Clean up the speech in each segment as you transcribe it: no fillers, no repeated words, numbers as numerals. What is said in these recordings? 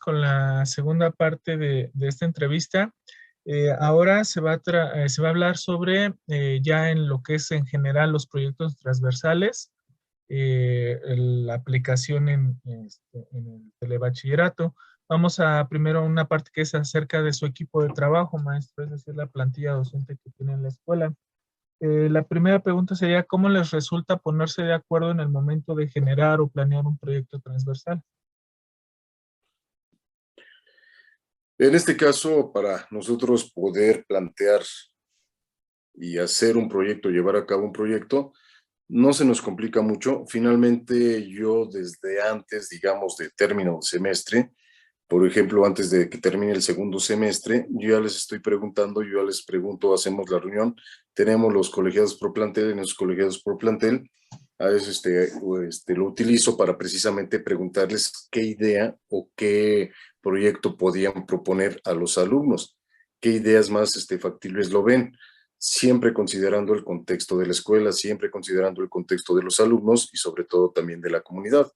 con la segunda parte de esta entrevista. Ahora se va a hablar sobre ya en lo que es en general los proyectos transversales, la aplicación en el telebachillerato. Vamos a primero una parte que es acerca de su equipo de trabajo, maestro, es decir, la plantilla docente que tiene en la escuela. La primera pregunta sería, ¿cómo les resulta ponerse de acuerdo en el momento de generar o planear un proyecto transversal? En este caso, para nosotros poder plantear y hacer un proyecto, llevar a cabo un proyecto, no se nos complica mucho. Finalmente, yo desde antes, digamos, de término de semestre, por ejemplo, antes de que termine el segundo semestre, yo ya les estoy preguntando, yo ya les pregunto, hacemos la reunión, tenemos los colegiados por plantel, en esos colegiados por plantel, a veces lo utilizo para precisamente preguntarles qué idea o qué proyecto podían proponer a los alumnos, qué ideas más factibles lo ven, siempre considerando el contexto de la escuela, siempre considerando el contexto de los alumnos y sobre todo también de la comunidad.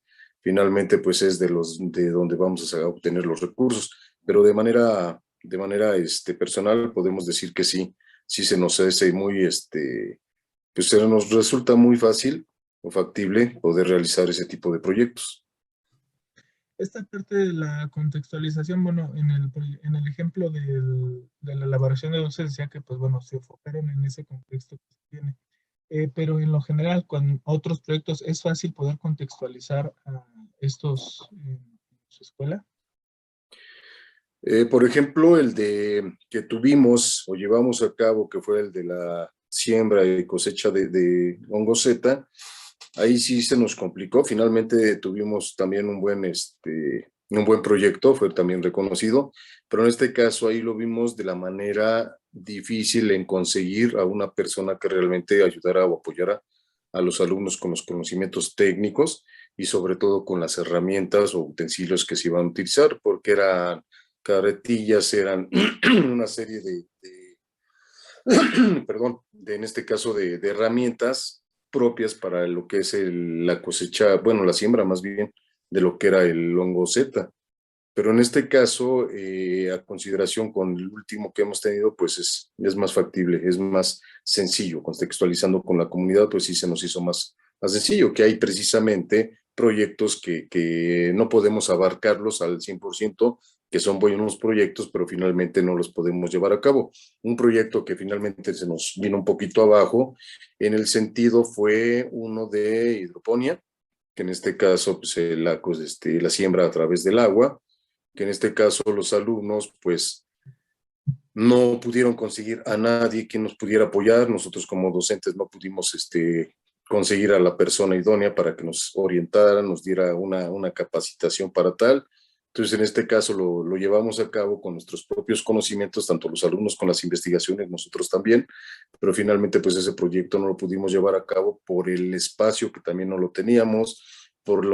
Finalmente, pues es de donde vamos a obtener los recursos, pero de manera personal podemos decir que sí, sí se nos hace muy, pues se nos resulta muy fácil o factible poder realizar ese tipo de proyectos. Esta parte de la contextualización, bueno, en el ejemplo de la elaboración de dulces decía que, pues bueno, se enfocaron en ese contexto que se tiene. Pero en lo general, con otros proyectos, ¿es fácil poder contextualizar a estos en su escuela? Por ejemplo, el de que tuvimos o llevamos a cabo, que fue el de la siembra y cosecha de hongo Z, ahí sí se nos complicó. Finalmente tuvimos también un buen proyecto, fue también reconocido, pero en este caso ahí lo vimos de la manera difícil en conseguir a una persona que realmente ayudara o apoyara a los alumnos con los conocimientos técnicos y sobre todo con las herramientas o utensilios que se iban a utilizar, porque eran carretillas, eran una serie perdón, en este caso de herramientas propias para lo que es la cosecha, bueno, la siembra más bien de lo que era el hongo Z. Pero en este caso, a consideración con el último que hemos tenido, pues es más factible, es más sencillo. Contextualizando con la comunidad, pues sí se nos hizo más sencillo, que hay precisamente proyectos que no podemos abarcarlos al 100%, que son buenos proyectos, pero finalmente no los podemos llevar a cabo. Un proyecto que finalmente se nos vino un poquito abajo, en el sentido fue uno de hidroponía, que en este caso pues, la siembra a través del agua, que en este caso los alumnos pues no pudieron conseguir a nadie que nos pudiera apoyar. Nosotros como docentes no pudimos conseguir a la persona idónea para que nos orientara, nos diera una capacitación para tal. Entonces, en este caso lo llevamos a cabo con nuestros propios conocimientos, tanto los alumnos con las investigaciones, nosotros también, pero finalmente pues ese proyecto no lo pudimos llevar a cabo por el espacio que también no lo teníamos, por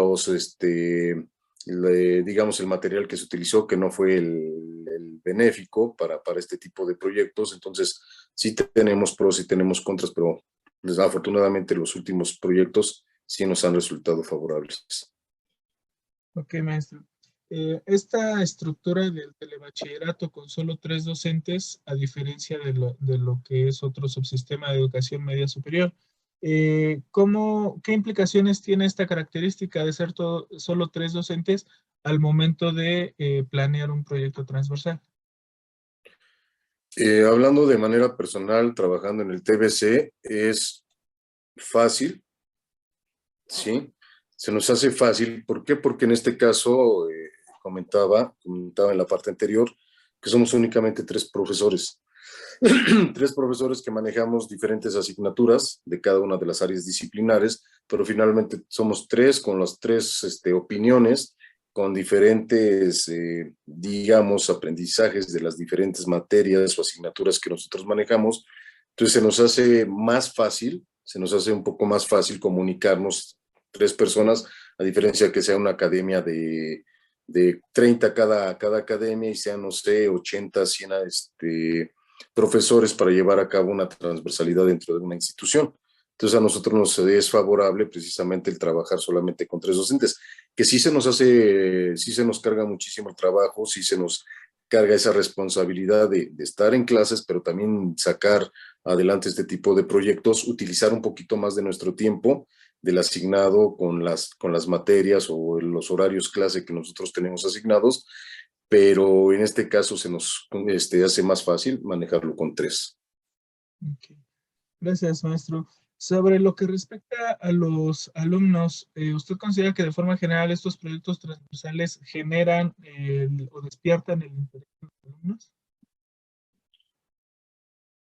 digamos, el material que se utilizó, que no fue el benéfico para este tipo de proyectos. Entonces, sí tenemos pros y tenemos contras, pero desafortunadamente los últimos proyectos sí nos han resultado favorables. Ok, maestro. Esta estructura del telebachillerato con solo 3 docentes, a diferencia de lo que es otro subsistema de educación media superior, ¿qué implicaciones tiene esta característica de ser solo 3 docentes al momento de planear un proyecto transversal? Hablando de manera personal, trabajando en el TBC, es fácil, ¿sí? Se nos hace fácil. ¿Por qué? Porque en este caso, comentaba en la parte anterior, que somos únicamente 3 profesores. 3 profesores que manejamos diferentes asignaturas de cada una de las áreas disciplinares, pero finalmente somos 3 con las 3 opiniones, con diferentes, digamos, aprendizajes de las diferentes materias o asignaturas que nosotros manejamos. Entonces se nos hace más fácil, se nos hace un poco más fácil comunicarnos 3 personas, a diferencia de que sea una academia de 30 cada academia y sean, no sé, 80, 100 profesores para llevar a cabo una transversalidad dentro de una institución. Entonces a nosotros nos es favorable precisamente el trabajar solamente con 3 docentes, que sí se nos hace, sí se nos carga muchísimo el trabajo, sí se nos carga esa responsabilidad de estar en clases, pero también sacar adelante este tipo de proyectos, utilizar un poquito más de nuestro tiempo del asignado con las materias o los horarios clase que nosotros tenemos asignados, pero en este caso se nos hace más fácil manejarlo con tres. Ok. Gracias, maestro. Sobre lo que respecta a los alumnos, ¿usted considera que de forma general estos proyectos transversales generan o despiertan el interés de los alumnos?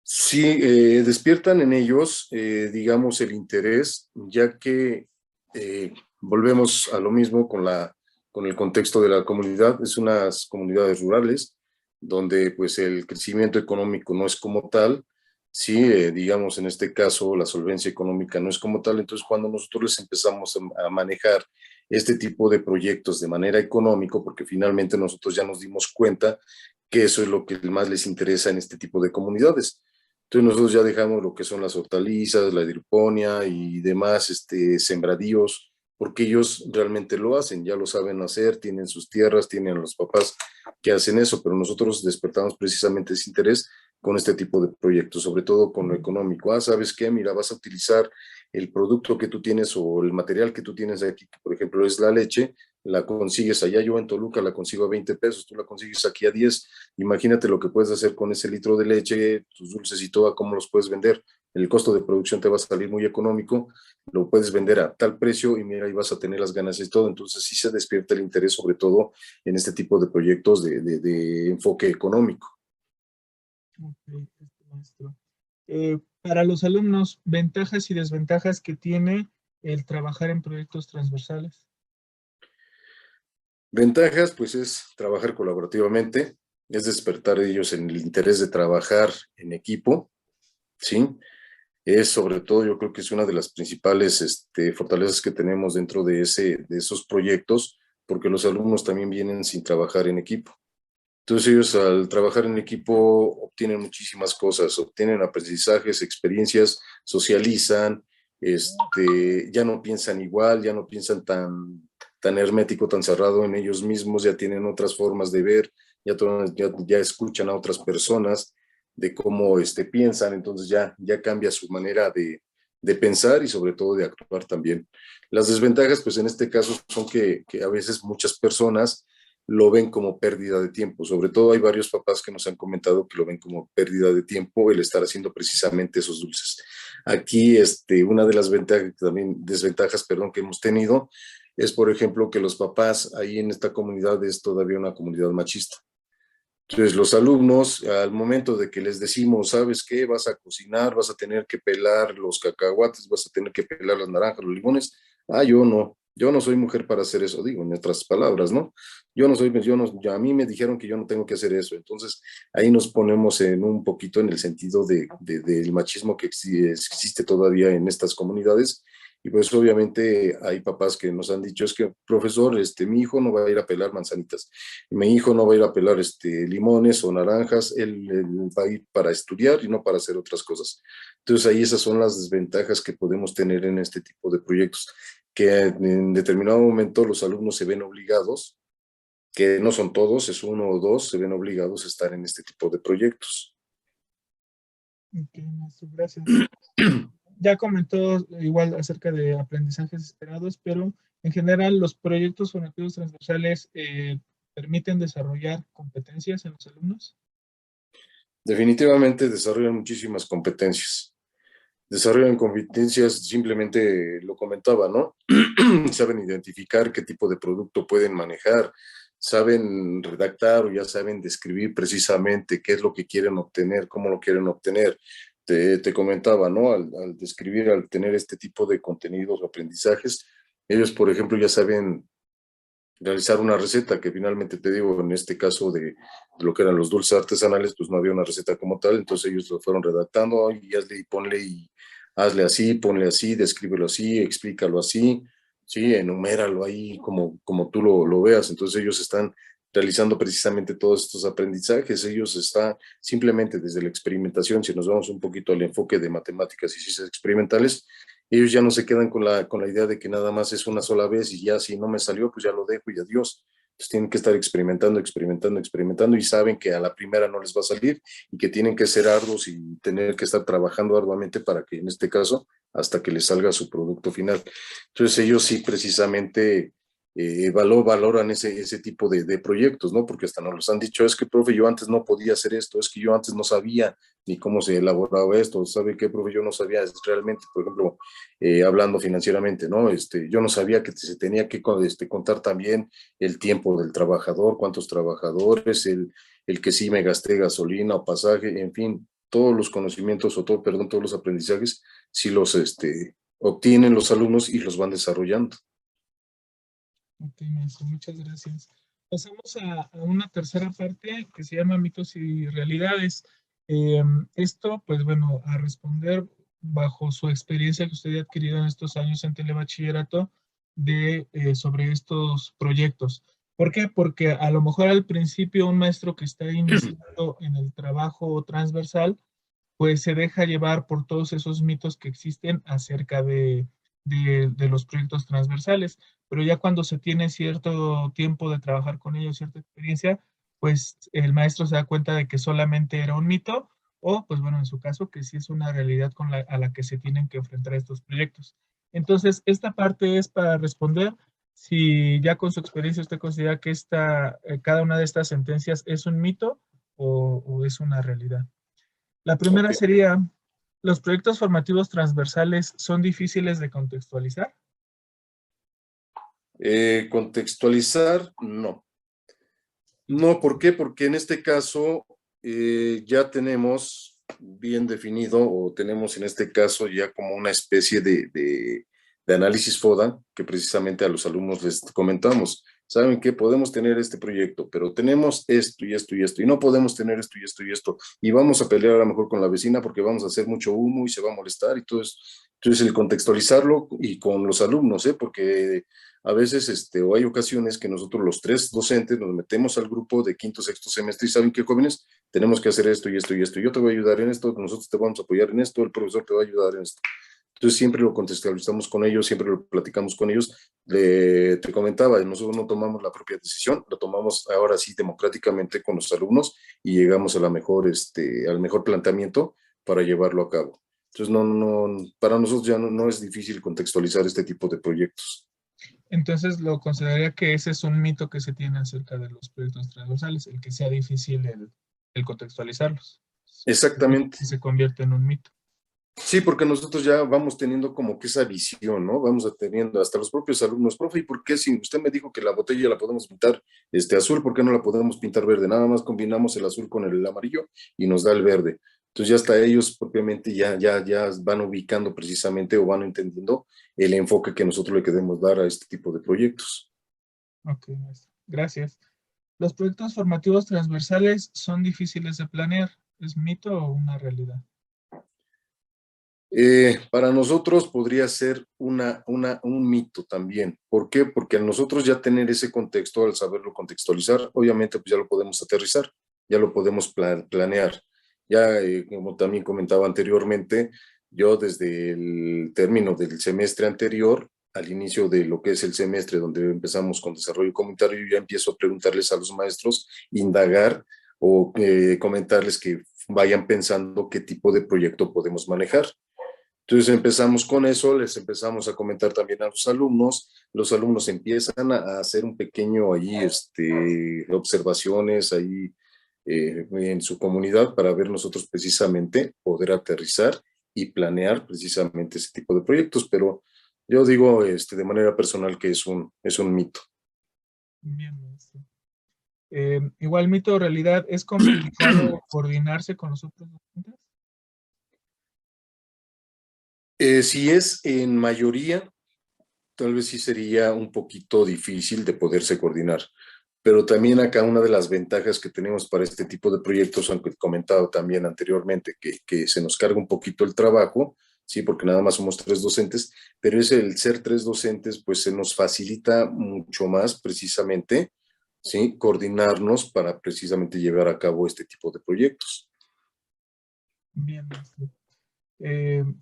Sí, despiertan en ellos, digamos, el interés, ya que volvemos a lo mismo con el contexto de la comunidad. Es unas comunidades rurales donde pues el crecimiento económico no es como tal. Sí, digamos, en este caso la solvencia económica no es como tal. Entonces, cuando nosotros les empezamos a manejar este tipo de proyectos de manera económica, porque finalmente nosotros ya nos dimos cuenta que eso es lo que más les interesa en este tipo de comunidades. Entonces nosotros ya dejamos lo que son las hortalizas, la hidroponía y demás sembradíos, porque ellos realmente lo hacen, ya lo saben hacer, tienen sus tierras, tienen a los papás que hacen eso, pero nosotros despertamos precisamente ese interés con este tipo de proyectos, sobre todo con lo económico. Ah, ¿sabes qué? Mira, vas a utilizar el producto que tú tienes o el material que tú tienes aquí, que por ejemplo es la leche, la consigues allá, yo en Toluca la consigo a 20 pesos, tú la consigues aquí a 10. Imagínate lo que puedes hacer con ese litro de leche, tus dulces y todo, cómo los puedes vender. El costo de producción te va a salir muy económico, lo puedes vender a tal precio y mira, ahí vas a tener las ganancias y todo. Entonces sí se despierta el interés, sobre todo en este tipo de proyectos de enfoque económico. Ok, maestro. Para los alumnos, ventajas y desventajas que tiene el trabajar en proyectos transversales. Ventajas, pues es trabajar colaborativamente, es despertar ellos en el interés de trabajar en equipo, ¿sí? Es sobre todo, yo creo que es una de las principales fortalezas que tenemos dentro de esos proyectos, porque los alumnos también vienen sin trabajar en equipo. Entonces ellos al trabajar en equipo obtienen muchísimas cosas, obtienen aprendizajes, experiencias, socializan, ya no piensan igual, ya no piensan tan hermético, tan cerrado en ellos mismos, ya tienen otras formas de ver, ya escuchan a otras personas de cómo piensan, entonces ya cambia su manera de pensar y sobre todo de actuar también. Las desventajas, pues en este caso son que a veces muchas personas lo ven como pérdida de tiempo. Sobre todo hay varios papás que nos han comentado que lo ven como pérdida de tiempo el estar haciendo precisamente esos dulces. Aquí, una de las ventajas, también desventajas, perdón, que hemos tenido es, por ejemplo, que los papás ahí en esta comunidad es todavía una comunidad machista. Entonces, los alumnos, al momento de que les decimos, ¿sabes qué? Vas a cocinar, vas a tener que pelar los cacahuates, vas a tener que pelar las naranjas, los limones. Ah, yo no soy mujer para hacer eso, digo, en otras palabras, ¿no? A mí me dijeron que yo no tengo que hacer eso. Entonces, ahí nos ponemos en un poquito en el sentido del machismo que existe todavía en estas comunidades. Y pues obviamente hay papás que nos han dicho, es que, profesor, mi hijo no va a ir a pelar manzanitas, mi hijo no va a ir a pelar limones o naranjas, él va a ir para estudiar y no para hacer otras cosas. Entonces ahí esas son las desventajas que podemos tener en este tipo de proyectos, que en determinado momento los alumnos se ven obligados, que no son todos, es uno o dos, se ven obligados a estar en este tipo de proyectos. Ok, maestro, gracias. Ya comentó igual acerca de aprendizajes esperados, pero en general los proyectos formativos transversales permiten desarrollar competencias en los alumnos. Definitivamente desarrollan muchísimas competencias. Desarrollan competencias, simplemente lo comentaba, ¿no? Saben identificar qué tipo de producto pueden manejar, saben redactar o ya saben describir precisamente qué es lo que quieren obtener, cómo lo quieren obtener. Te comentaba, ¿no? Al describir, al tener este tipo de contenidos o aprendizajes, ellos, por ejemplo, ya saben realizar una receta, que finalmente te digo, en este caso de lo que eran los dulces artesanales, pues no había una receta como tal, entonces ellos lo fueron redactando y hazle y ponle y hazle así, ponle así, descríbelo así, explícalo así, sí, enuméralo ahí como tú lo veas. Entonces ellos están realizando precisamente todos estos aprendizajes, ellos están simplemente desde la experimentación, si nos vamos un poquito al enfoque de matemáticas y ciencias experimentales, Ellos ya no se quedan con la idea de que nada más es una sola vez y ya si no me salió, pues ya lo dejo y adiós. Pues tienen que estar experimentando, experimentando, experimentando y saben que a la primera no les va a salir y que tienen que ser arduos y tener que estar trabajando arduamente para que en este caso, hasta que les salga su producto final. Entonces ellos sí precisamente valoran ese tipo de proyectos, ¿no? Porque hasta nos los han dicho, es que, profe, yo antes no podía hacer esto, es que yo antes no sabía ni cómo se elaboraba esto, ¿sabe qué, profe? Yo no sabía realmente, por ejemplo, hablando financieramente, ¿no? Yo no sabía que se tenía que contar también el tiempo del trabajador, cuántos trabajadores, el que sí me gasté gasolina o pasaje, en fin, todos los conocimientos o todo, perdón, todos los aprendizajes, sí los obtienen los alumnos y los van desarrollando. Ok, maestro, muchas gracias. Pasamos a una tercera parte que se llama mitos y realidades. Esto, pues bueno, a responder bajo su experiencia que usted ha adquirido en estos años en telebachillerato sobre estos proyectos. ¿Por qué? Porque a lo mejor al principio un maestro que está iniciando en el trabajo transversal, pues se deja llevar por todos esos mitos que existen acerca de los proyectos transversales, pero ya cuando se tiene cierto tiempo de trabajar con ellos, cierta experiencia, pues el maestro se da cuenta de que solamente era un mito o, pues bueno, en su caso, que sí es una realidad a la que se tienen que enfrentar estos proyectos. Entonces, esta parte es para responder si ya con su experiencia usted considera que cada una de estas sentencias es un mito o es una realidad. La primera Ok. sería, ¿los proyectos formativos transversales son difíciles de contextualizar? Contextualizar, no. No, ¿por qué? Porque en este caso ya tenemos bien definido o tenemos en este caso ya como una especie de análisis FODA que precisamente a los alumnos les comentamos. Saben que podemos tener este proyecto, pero tenemos esto y esto y esto, y no podemos tener esto y esto y esto, y vamos a pelear a lo mejor con la vecina porque vamos a hacer mucho humo y se va a molestar y todo eso. Entonces el contextualizarlo y con los alumnos, porque a veces, o hay ocasiones que nosotros los tres docentes nos metemos al grupo de quinto, sexto semestre y saben que jóvenes, tenemos que hacer esto y esto y esto. Yo te voy a ayudar en esto, nosotros te vamos a apoyar en esto, el profesor te va a ayudar en esto. Entonces siempre lo contextualizamos con ellos, siempre lo platicamos con ellos. Te comentaba, nosotros no tomamos la propia decisión, lo tomamos ahora sí democráticamente con los alumnos y llegamos a al mejor planteamiento para llevarlo a cabo. Entonces, para nosotros ya no es difícil contextualizar este tipo de proyectos. Entonces, lo consideraría que ese es un mito que se tiene acerca de los proyectos transversales, el que sea difícil el contextualizarlos. Exactamente. Se convierte en un mito. Sí, porque nosotros ya vamos teniendo como que esa visión, ¿no? Vamos teniendo hasta los propios alumnos, profe, ¿y por qué si usted me dijo que la botella la podemos pintar azul, ¿por qué no la podemos pintar verde? Nada más combinamos el azul con el amarillo y nos da el verde. Entonces ya hasta ellos propiamente ya van ubicando precisamente o van entendiendo el enfoque que nosotros le queremos dar a este tipo de proyectos. Ok, maestro. Gracias. ¿Los proyectos formativos transversales son difíciles de planear? ¿Es mito o una realidad? Para nosotros podría ser un mito también. ¿Por qué? Porque al nosotros ya tener ese contexto, al saberlo contextualizar, obviamente pues ya lo podemos aterrizar, ya lo podemos planear. Ya, como también comentaba anteriormente, yo desde el término del semestre anterior, al inicio de lo que es el semestre donde empezamos con desarrollo comunitario, yo ya empiezo a preguntarles a los maestros, indagar o comentarles que vayan pensando qué tipo de proyecto podemos manejar. Entonces empezamos con eso, les empezamos a comentar también a los alumnos empiezan a hacer un pequeño ahí, observaciones ahí en su comunidad para ver nosotros precisamente poder aterrizar y planear precisamente ese tipo de proyectos, pero yo digo de manera personal que es un mito. Bien, maestro. Igual mito o realidad, ¿es complicado coordinarse con los otros docentes? Si es en mayoría, tal vez sí sería un poquito difícil de poderse coordinar. Pero también acá una de las ventajas que tenemos para este tipo de proyectos, aunque he comentado también anteriormente, que se nos carga un poquito el trabajo, sí, porque nada más somos tres docentes, pero es el ser tres docentes, pues se nos facilita mucho más precisamente, sí, coordinarnos para precisamente llevar a cabo este tipo de proyectos. Bien, maestro.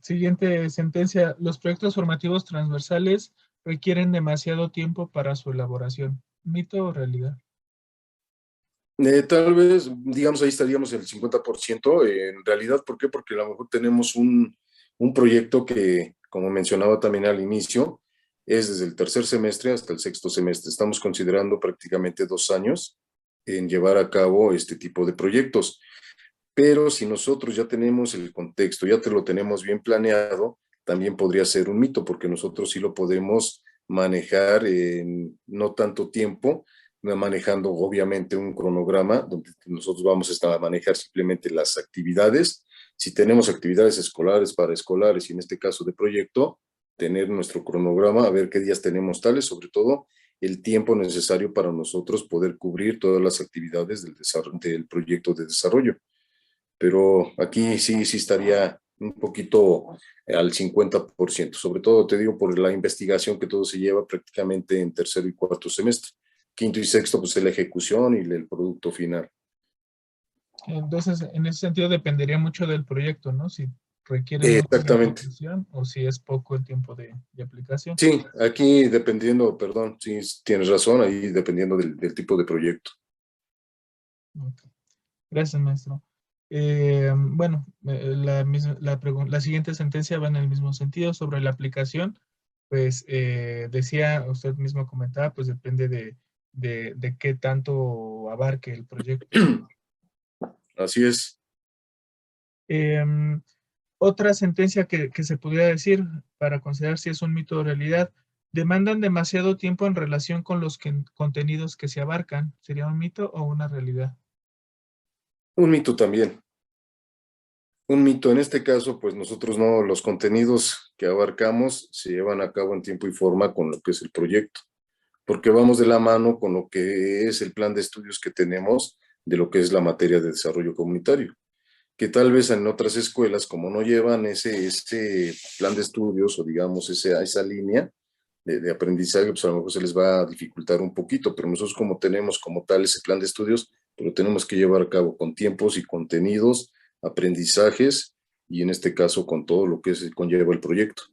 Siguiente sentencia. Los proyectos formativos transversales requieren demasiado tiempo para su elaboración. ¿Mito o realidad? Tal vez, digamos, ahí estaríamos el 50%. En realidad, ¿por qué? Porque a lo mejor tenemos un proyecto que, como mencionaba también al inicio, es desde el tercer semestre hasta el sexto semestre. Estamos considerando prácticamente 2 años en llevar a cabo este tipo de proyectos. Pero si nosotros ya tenemos el contexto, ya te lo tenemos bien planeado, también podría ser un mito, porque nosotros sí lo podemos manejar en no tanto tiempo, manejando obviamente un cronograma donde nosotros vamos a estar a manejar simplemente las actividades. Si tenemos actividades escolares, paraescolares y en este caso de proyecto, tener nuestro cronograma, a ver qué días tenemos tales, sobre todo el tiempo necesario para nosotros poder cubrir todas las actividades del proyecto de desarrollo. Pero aquí sí estaría un poquito al 50%, sobre todo te digo por la investigación que todo se lleva prácticamente en tercero y cuarto semestre. Quinto y sexto, pues es la ejecución y el producto final. Entonces, en ese sentido dependería mucho del proyecto, ¿no? Si requiere mucho de Exactamente. ejecución o si es poco el tiempo de aplicación. Sí, aquí dependiendo, perdón, sí tienes razón, ahí dependiendo del tipo de proyecto. Ok. Gracias, maestro. Bueno, la siguiente sentencia va en el mismo sentido sobre la aplicación. Pues decía, usted mismo comentaba, pues depende de qué tanto abarque el proyecto. Así es. Em, Otra sentencia que se pudiera decir para considerar si es un mito o realidad, demandan demasiado tiempo en relación con los contenidos que se abarcan. ¿Sería un mito o una realidad? Un mito también. Un mito, en este caso, pues nosotros no, los contenidos que abarcamos se llevan a cabo en tiempo y forma con lo que es el proyecto, porque vamos de la mano con lo que es el plan de estudios que tenemos de lo que es la materia de desarrollo comunitario, que tal vez en otras escuelas, como no llevan ese plan de estudios o digamos esa línea de aprendizaje, pues a lo mejor se les va a dificultar un poquito, pero nosotros como tenemos como tal ese plan de estudios, pues lo tenemos que llevar a cabo con tiempos y contenidos, aprendizajes y en este caso con todo lo que conlleva el proyecto.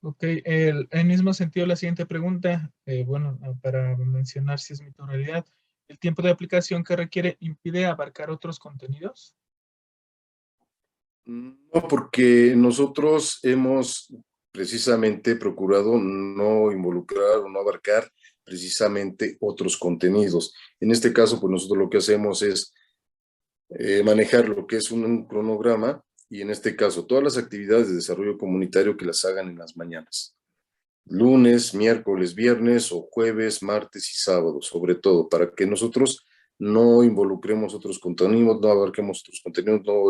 Ok, en mismo sentido, la siguiente pregunta, bueno, para mencionar si es mito o realidad, ¿el tiempo de aplicación que requiere impide abarcar otros contenidos? No, porque nosotros hemos precisamente procurado no involucrar o no abarcar precisamente otros contenidos. En este caso, pues nosotros lo que hacemos es manejar lo que es un cronograma y en este caso todas las actividades de desarrollo comunitario que las hagan en las mañanas. Lunes, miércoles, viernes o jueves, martes y sábado, sobre todo, para que nosotros no involucremos otros contenidos, no abarquemos otros contenidos, no,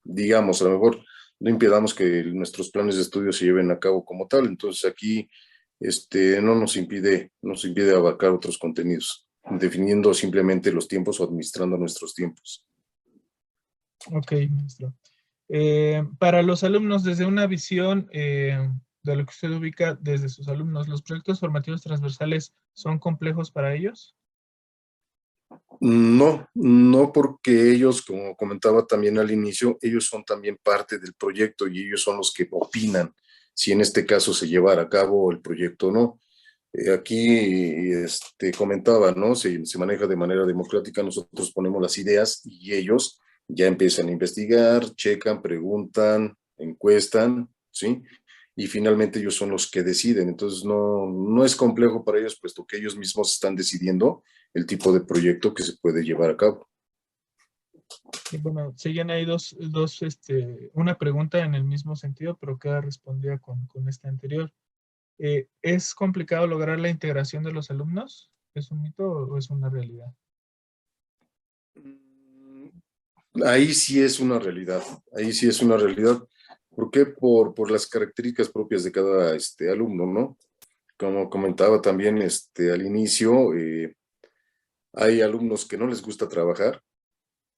digamos, a lo mejor no impidamos que nuestros planes de estudio se lleven a cabo como tal. Entonces aquí, no nos impide abarcar otros contenidos, definiendo simplemente los tiempos o administrando nuestros tiempos. Ok, maestro. Para los alumnos, desde una visión de lo que usted ubica desde sus alumnos, ¿los proyectos formativos transversales son complejos para ellos? No, no porque ellos, como comentaba también al inicio, ellos son también parte del proyecto y ellos son los que opinan si en este caso se llevará a cabo el proyecto o no. Aquí comentaba, ¿no? Se maneja de manera democrática, nosotros ponemos las ideas y ellos ya empiezan a investigar, checan, preguntan, encuestan, ¿sí? Y finalmente ellos son los que deciden. Entonces no es complejo para ellos, puesto que ellos mismos están decidiendo el tipo de proyecto que se puede llevar a cabo. Y bueno, siguen ahí una pregunta en el mismo sentido, pero queda respondida con esta anterior. ¿Es complicado lograr la integración de los alumnos? ¿Es un mito o es una realidad? Ahí sí es una realidad, ahí sí es una realidad. ¿Por qué? Por las características propias de cada alumno, ¿no? Como comentaba también al inicio, hay alumnos que no les gusta trabajar,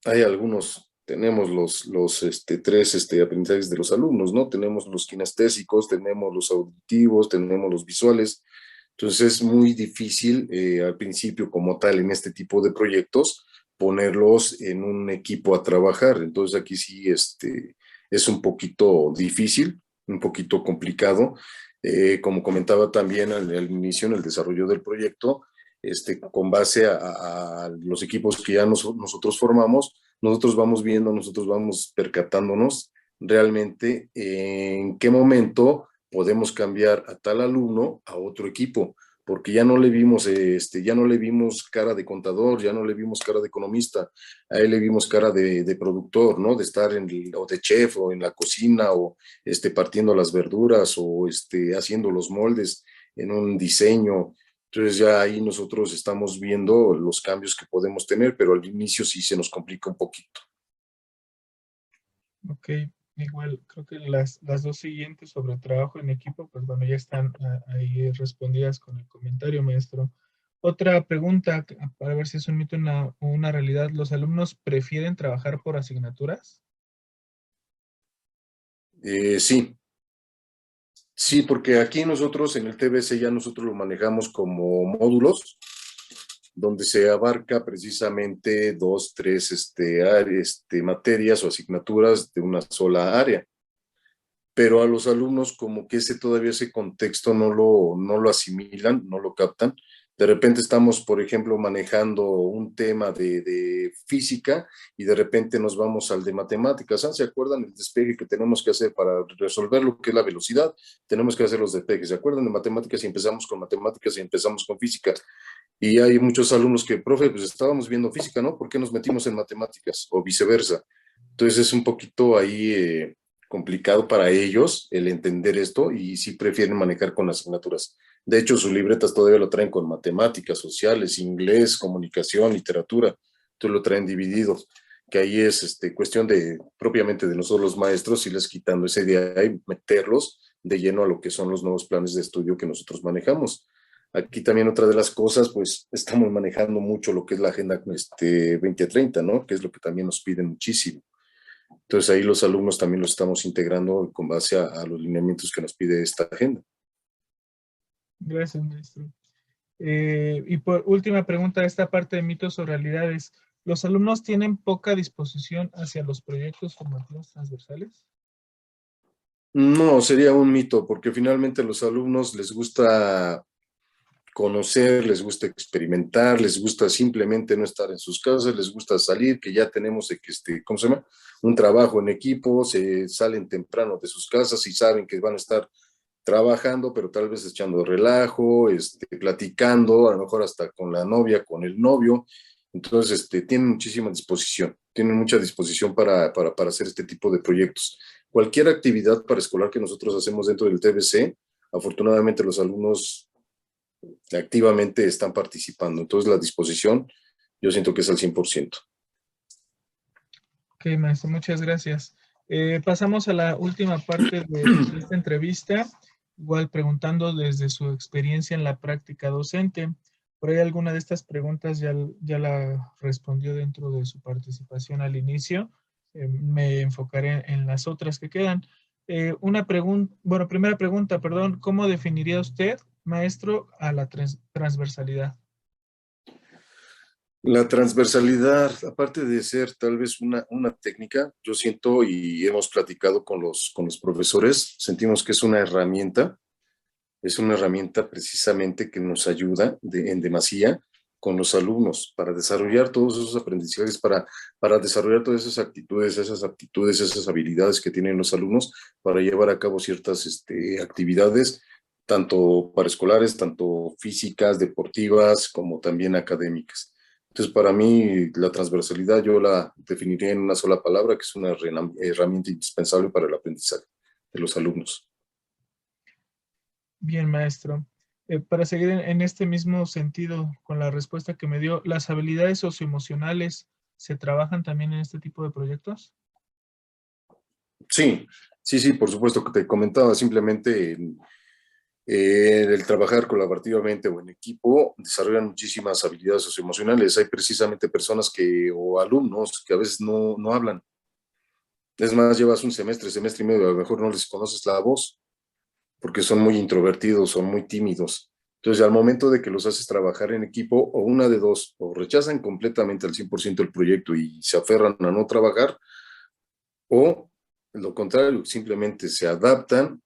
hay algunos, tenemos los tres aprendizajes de los alumnos, ¿no? Tenemos los kinestésicos, tenemos los auditivos, tenemos los visuales. Entonces es muy difícil al principio como tal en este tipo de proyectos ponerlos en un equipo a trabajar. Entonces aquí sí es un poquito difícil, un poquito complicado. Como comentaba también al inicio en el desarrollo del proyecto, con base a los equipos que ya nosotros formamos, nosotros vamos viendo, nosotros vamos percatándonos realmente en qué momento podemos cambiar a tal alumno a otro equipo, porque ya no le vimos cara de contador, ya no le vimos cara de economista, a él le vimos cara de productor, ¿no? De estar o de chef o en la cocina o partiendo las verduras o haciendo los moldes en un diseño. Entonces ya ahí nosotros estamos viendo los cambios que podemos tener, pero al inicio sí se nos complica un poquito. Ok, igual creo que las dos siguientes sobre trabajo en equipo, pues bueno, ya están ahí respondidas con el comentario, maestro. Otra pregunta, para ver si es un mito o una realidad. ¿Los alumnos prefieren trabajar por asignaturas? Sí, sí, porque aquí nosotros en el TBC ya nosotros lo manejamos como módulos, donde se abarca precisamente dos, tres materias o asignaturas de una sola área. Pero a los alumnos como que todavía ese contexto no lo asimilan, no lo captan. De repente estamos, por ejemplo, manejando un tema de física y de repente nos vamos al de matemáticas. ¿Se acuerdan el despegue que tenemos que hacer para resolver lo que es la velocidad? Tenemos que hacer los despegues. ¿Se acuerdan de matemáticas y empezamos con matemáticas y empezamos con física? Y hay muchos alumnos que, profe, pues estábamos viendo física, ¿no? ¿Por qué nos metimos en matemáticas? O viceversa. Entonces es un poquito ahí complicado para ellos el entender esto y sí prefieren manejar con asignaturas. De hecho, sus libretas todavía lo traen con matemáticas, sociales, inglés, comunicación, literatura. Entonces lo traen dividido, que ahí es cuestión de propiamente de nosotros los maestros, irles quitando esa idea y meterlos de lleno a lo que son los nuevos planes de estudio que nosotros manejamos. Aquí también otra de las cosas, pues estamos manejando mucho lo que es la Agenda 2030, ¿no? Que es lo que también nos piden muchísimo. Entonces ahí los alumnos también los estamos integrando con base a los lineamientos que nos pide esta agenda. Gracias, maestro. Y por última pregunta, esta parte de mitos o realidades. ¿Los alumnos tienen poca disposición hacia los proyectos formativos transversales? No, sería un mito, porque finalmente a los alumnos les gusta conocer, les gusta experimentar, les gusta simplemente no estar en sus casas, les gusta salir, que ya tenemos ¿cómo se llama? Un trabajo en equipo, se salen temprano de sus casas y saben que van a estar trabajando, pero tal vez echando relajo, platicando, a lo mejor hasta con la novia, con el novio. Entonces, tienen muchísima disposición, tienen mucha disposición para hacer este tipo de proyectos. Cualquier actividad paraescolar que nosotros hacemos dentro del TBC, afortunadamente los alumnos activamente están participando. Entonces, la disposición, yo siento que es al 100%. Ok, maestro, muchas gracias. Pasamos a la última parte de esta entrevista, igual preguntando desde su experiencia en la práctica docente. Por ahí alguna de estas preguntas ya la respondió dentro de su participación al inicio. Me enfocaré en las otras que quedan. Una pregunta, bueno, primera pregunta, perdón, ¿cómo definiría usted, maestro, a la transversalidad? La transversalidad, aparte de ser tal vez una técnica, yo siento y hemos platicado con los profesores, sentimos que es una herramienta precisamente que nos ayuda en demasía con los alumnos para desarrollar todos esos aprendizajes, para desarrollar todas esas actitudes, esas aptitudes, esas habilidades que tienen los alumnos para llevar a cabo ciertas actividades, tanto paraescolares, tanto físicas, deportivas, como también académicas. Entonces, para mí, la transversalidad yo la definiría en una sola palabra, que es una herramienta indispensable para el aprendizaje de los alumnos. Bien, maestro. Para seguir en este mismo sentido con la respuesta que me dio, ¿las habilidades socioemocionales se trabajan también en este tipo de proyectos? Sí, sí, sí, por supuesto que te comentaba simplemente el trabajar colaborativamente o en equipo desarrollan muchísimas habilidades socioemocionales. Hay precisamente personas o alumnos que a veces no hablan. Es más, llevas un semestre, semestre y medio, a lo mejor no les conoces la voz porque son muy introvertidos, son muy tímidos. Entonces, al momento de que los haces trabajar en equipo, o una de dos, o rechazan completamente al 100% el proyecto y se aferran a no trabajar, o lo contrario, simplemente se adaptan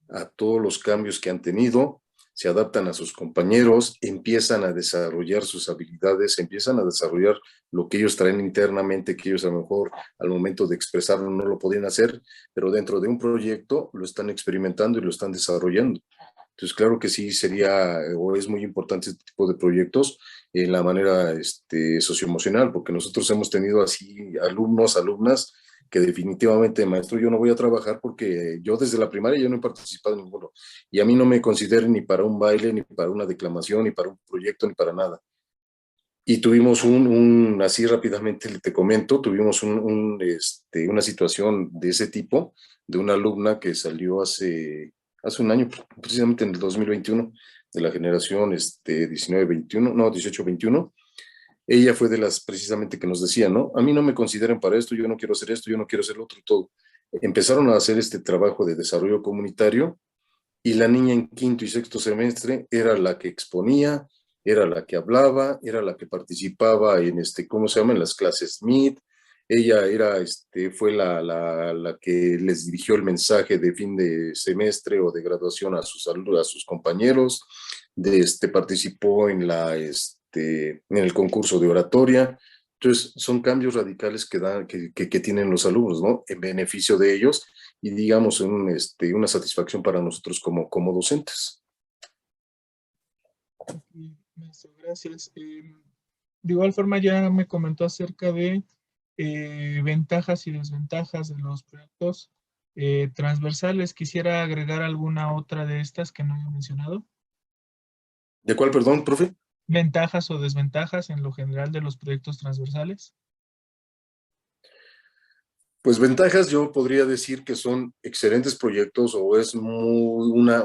a todos los cambios que han tenido, se adaptan a sus compañeros, empiezan a desarrollar sus habilidades, empiezan a desarrollar lo que ellos traen internamente, que ellos a lo mejor al momento de expresarlo no lo podían hacer, pero dentro de un proyecto lo están experimentando y lo están desarrollando. Entonces, claro que sí sería o es muy importante este tipo de proyectos en la manera socioemocional, porque nosotros hemos tenido así alumnos, alumnas, que definitivamente, maestro, yo no voy a trabajar porque yo desde la primaria yo no he participado en ninguno. Y a mí no me consideren ni para un baile, ni para una declamación, ni para un proyecto, ni para nada. Y tuvimos así rápidamente te comento, tuvimos una situación de ese tipo, de una alumna que salió hace un año, precisamente en el 2021, de la generación 19-21, no, 18-21. Ella fue de las precisamente que nos decía, ¿no? A mí no me consideren para esto, yo no quiero hacer esto, yo no quiero hacer lo otro, todo. Empezaron a hacer este trabajo de desarrollo comunitario y la niña en quinto y sexto semestre era la que exponía, era la que hablaba, era la que participaba en ¿cómo se llama? En las clases Meet. Ella fue la que les dirigió el mensaje de fin de semestre o de graduación a sus compañeros, participó en el concurso de oratoria. Entonces, son cambios radicales que tienen los alumnos, ¿no? En beneficio de ellos y digamos una satisfacción para nosotros como docentes. Ok, maestro, gracias. De igual forma ya me comentó acerca de ventajas y desventajas de los proyectos transversales. Quisiera agregar alguna otra de estas que no haya mencionado. ¿De cuál, perdón, profe? Ventajas o desventajas en lo general de los proyectos transversales. Pues ventajas yo podría decir que son excelentes proyectos o es una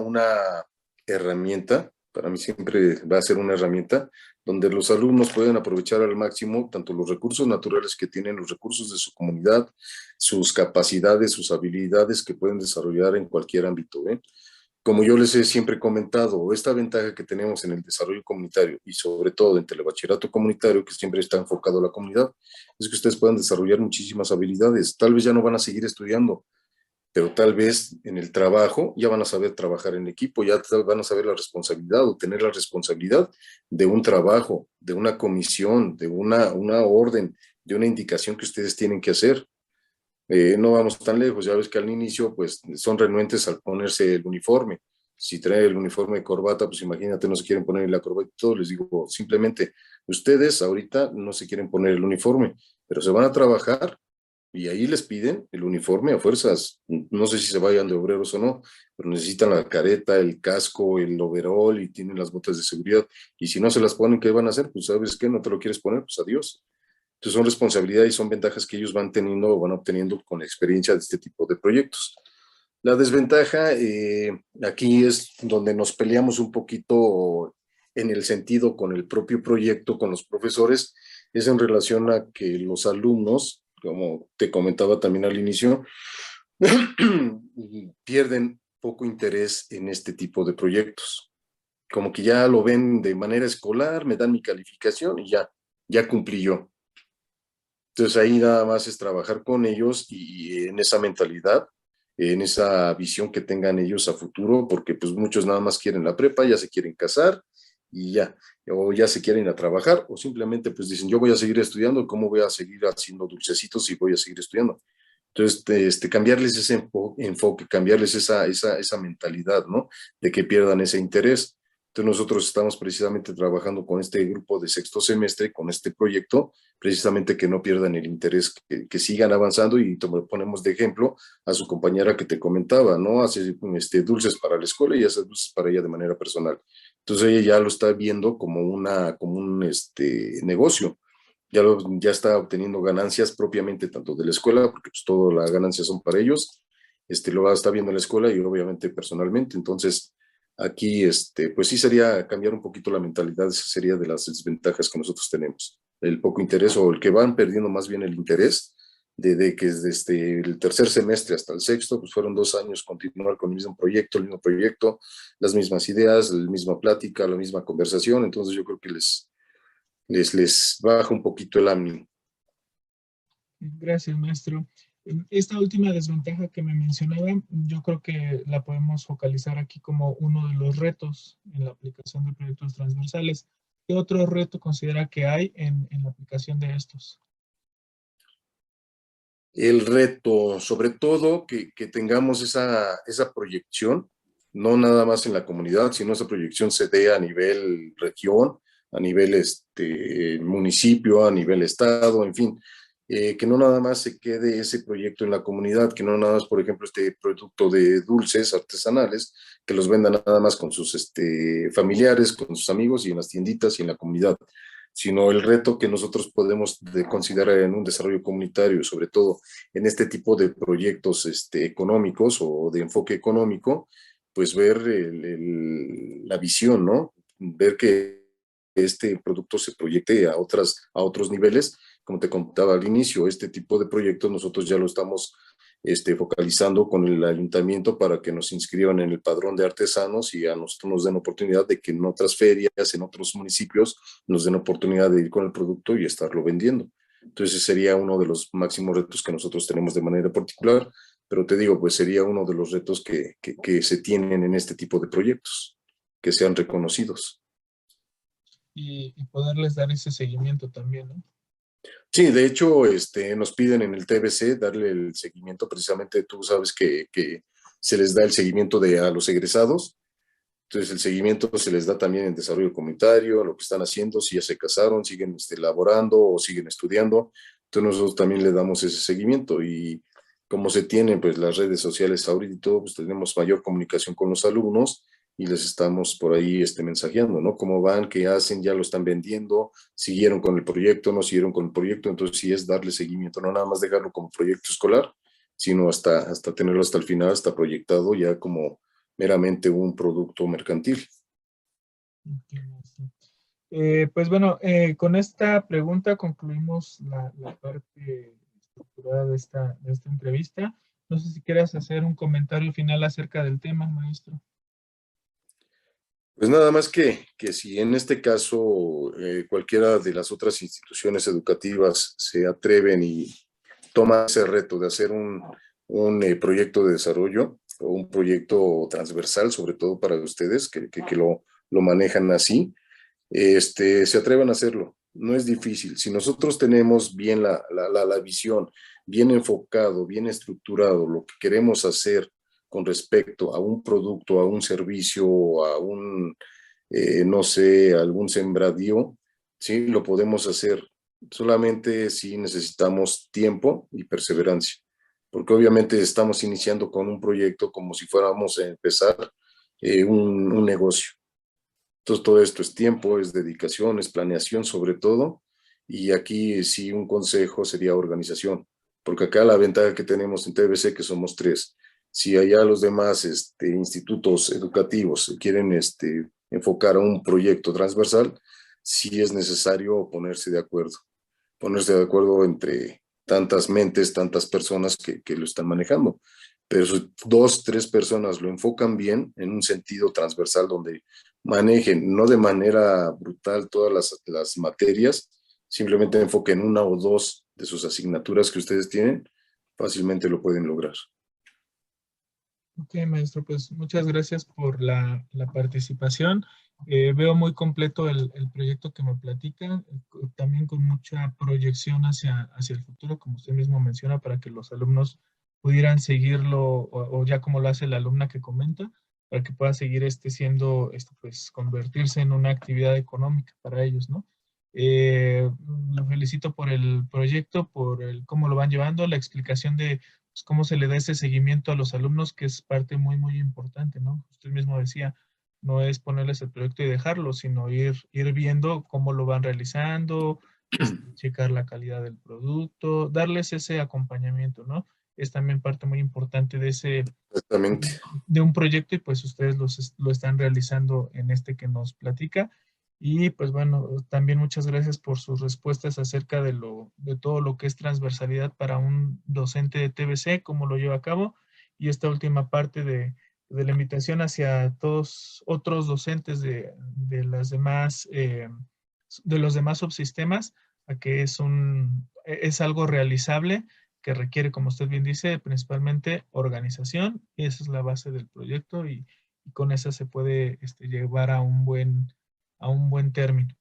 herramienta, para mí siempre va a ser una herramienta, donde los alumnos pueden aprovechar al máximo tanto los recursos naturales que tienen, los recursos de su comunidad, sus capacidades, sus habilidades que pueden desarrollar en cualquier ámbito, ¿eh? Como yo les he siempre comentado, esta ventaja que tenemos en el desarrollo comunitario y sobre todo en el telebachillerato comunitario, que siempre está enfocado a la comunidad, es que ustedes puedan desarrollar muchísimas habilidades. Tal vez ya no van a seguir estudiando, pero tal vez en el trabajo ya van a saber trabajar en equipo, ya van a saber la responsabilidad o tener la responsabilidad de un trabajo, de una comisión, de una orden, de una indicación que ustedes tienen que hacer. No vamos tan lejos, ya ves que al inicio pues son renuentes al ponerse el uniforme. Si trae el uniforme de corbata, pues imagínate, no se quieren poner la corbata y todo. Les digo, simplemente, ustedes ahorita no se quieren poner el uniforme, pero se van a trabajar y ahí les piden el uniforme a fuerzas. No sé si se vayan de obreros o no, pero necesitan la careta, el casco, el overol y tienen las botas de seguridad. Y si no se las ponen, ¿qué van a hacer? Pues sabes qué, no te lo quieres poner, pues adiós. Entonces son responsabilidades y son ventajas que ellos van teniendo o van obteniendo con la experiencia de este tipo de proyectos. La desventaja aquí es donde nos peleamos un poquito en el sentido con el propio proyecto, con los profesores, es en relación a que los alumnos, como te comentaba también al inicio, pierden poco interés en este tipo de proyectos. Como que ya lo ven de manera escolar, me dan mi calificación y ya cumplí yo. Entonces ahí nada más es trabajar con ellos y en esa mentalidad, en esa visión que tengan ellos a futuro, porque pues muchos nada más quieren la prepa, ya se quieren casar y ya, o ya se quieren ir a trabajar, o simplemente pues dicen, yo voy a seguir estudiando, ¿cómo voy a seguir haciendo dulcecitos si voy a seguir estudiando? Entonces, cambiarles ese enfoque, cambiarles esa mentalidad, ¿no? De que pierdan ese interés. Entonces, nosotros estamos precisamente trabajando con este grupo de sexto semestre, con este proyecto, precisamente que no pierdan el interés, que sigan avanzando y ponemos de ejemplo a su compañera que te comentaba, ¿no? Hace dulces para la escuela y hace dulces para ella de manera personal. Entonces, ella ya lo está viendo como un negocio ya está obteniendo ganancias propiamente tanto de la escuela, porque pues todas las ganancias son para ellos, lo está viendo en la escuela y obviamente personalmente. Entonces, aquí, pues sí sería cambiar un poquito la mentalidad, esa sería de las desventajas que nosotros tenemos. El poco interés o el que van perdiendo más bien el interés de que desde el tercer semestre hasta el sexto, pues fueron 2 años continuar con el mismo proyecto, las mismas ideas, la misma plática, la misma conversación. Entonces yo creo que les baja un poquito el ánimo. Gracias, maestro. Esta última desventaja que me mencionaba, yo creo que la podemos focalizar aquí como uno de los retos en la aplicación de proyectos transversales. ¿Qué otro reto considera que hay en la aplicación de estos? El reto, sobre todo, que tengamos esa proyección, no nada más en la comunidad, sino esa proyección se dé a nivel región, a nivel municipio, a nivel estado, en fin, que no nada más se quede ese proyecto en la comunidad, que no nada más, por ejemplo, este producto de dulces artesanales, que los vendan nada más con sus familiares, con sus amigos y en las tienditas y en la comunidad, sino el reto que nosotros podemos considerar en un desarrollo comunitario, sobre todo en este tipo de proyectos económicos o de enfoque económico, pues ver la visión, ¿no? Ver que este producto se proyecte a otros niveles. Como te contaba al inicio, este tipo de proyectos nosotros ya lo estamos focalizando con el ayuntamiento para que nos inscriban en el padrón de artesanos y a nosotros nos den oportunidad de que en otras ferias, en otros municipios, nos den oportunidad de ir con el producto y estarlo vendiendo. Entonces sería uno de los máximos retos que nosotros tenemos de manera particular, pero te digo, pues sería uno de los retos que se tienen en este tipo de proyectos, que sean reconocidos. Y poderles dar ese seguimiento también, ¿no? Sí, de hecho, nos piden en el TBC darle el seguimiento, precisamente tú sabes que se les da el seguimiento a los egresados, entonces el seguimiento se les da también en desarrollo comunitario, lo que están haciendo, si ya se casaron, siguen laborando o siguen estudiando, entonces nosotros también le damos ese seguimiento y como se tienen pues las redes sociales ahorita y todo, pues tenemos mayor comunicación con los alumnos y les estamos por ahí mensajeando, ¿no? ¿Cómo van? ¿Qué hacen? ¿Ya lo están vendiendo? ¿Siguieron con el proyecto? ¿No siguieron con el proyecto? Entonces sí es darle seguimiento, no nada más dejarlo como proyecto escolar, sino hasta tenerlo hasta el final, hasta proyectado ya como meramente un producto mercantil. Pues bueno, con esta pregunta concluimos la parte estructurada de esta entrevista. No sé si quieras hacer un comentario final acerca del tema, maestro. Pues nada más que si en este caso cualquiera de las otras instituciones educativas se atreven y toman ese reto de hacer un proyecto de desarrollo o un proyecto transversal, sobre todo para ustedes que lo manejan así, se atrevan a hacerlo. No es difícil. Si nosotros tenemos bien la visión, bien enfocado, bien estructurado, lo que queremos hacer con respecto a un producto, a un servicio, a no sé, algún sembradío, sí, lo podemos hacer. Solamente si necesitamos tiempo y perseverancia, porque obviamente estamos iniciando con un proyecto como si fuéramos a empezar un negocio. Entonces, todo esto es tiempo, es dedicación, es planeación sobre todo. Y aquí sí un consejo sería organización, porque acá la ventaja que tenemos en TBC que somos tres. Si allá los demás institutos educativos quieren enfocar a un proyecto transversal, sí es necesario ponerse de acuerdo entre tantas mentes, tantas personas que lo están manejando. Pero si 2, 3 personas lo enfocan bien en un sentido transversal donde manejen, no de manera brutal todas las materias, simplemente enfoquen una o dos de sus asignaturas que ustedes tienen, fácilmente lo pueden lograr. Ok, maestro, pues muchas gracias por la participación. Veo muy completo el proyecto que me platica, también con mucha proyección hacia el futuro, como usted mismo menciona, para que los alumnos pudieran seguirlo, o ya como lo hace la alumna que comenta, para que pueda seguir siendo, pues, convertirse en una actividad económica para ellos, ¿no? Lo felicito por el proyecto, por cómo lo van llevando, la explicación de pues, cómo se le da ese seguimiento a los alumnos, que es parte muy, muy importante, ¿no? Usted mismo decía, no es ponerles el proyecto y dejarlo, sino ir viendo cómo lo van realizando, checar la calidad del producto, darles ese acompañamiento, ¿no? Es también parte muy importante Exactamente. de un proyecto y pues ustedes lo están realizando en este que nos platica. Y pues bueno, también muchas gracias por sus respuestas acerca de todo lo que es transversalidad para un docente de TBC, cómo lo lleva a cabo. Y esta última parte de la invitación hacia todos otros docentes de las demás, de los demás subsistemas, a que es algo realizable que requiere, como usted bien dice, principalmente organización. Y esa es la base del proyecto y con esa se puede llevar a un buen término.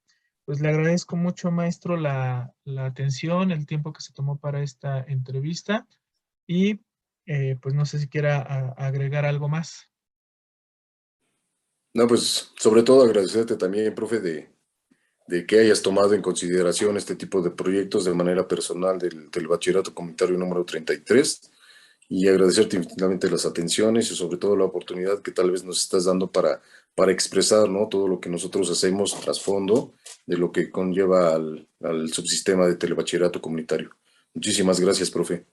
Pues le agradezco mucho, maestro, la atención, el tiempo que se tomó para esta entrevista y pues no sé si quiera agregar algo más. No, pues sobre todo agradecerte también, profe, de que hayas tomado en consideración este tipo de proyectos de manera personal del Bachillerato Comunitario número 33 y agradecerte infinitamente las atenciones y sobre todo la oportunidad que tal vez nos estás dando para expresar, ¿no? Todo lo que nosotros hacemos trasfondo de lo que conlleva al subsistema de telebachillerato comunitario. Muchísimas gracias, profe.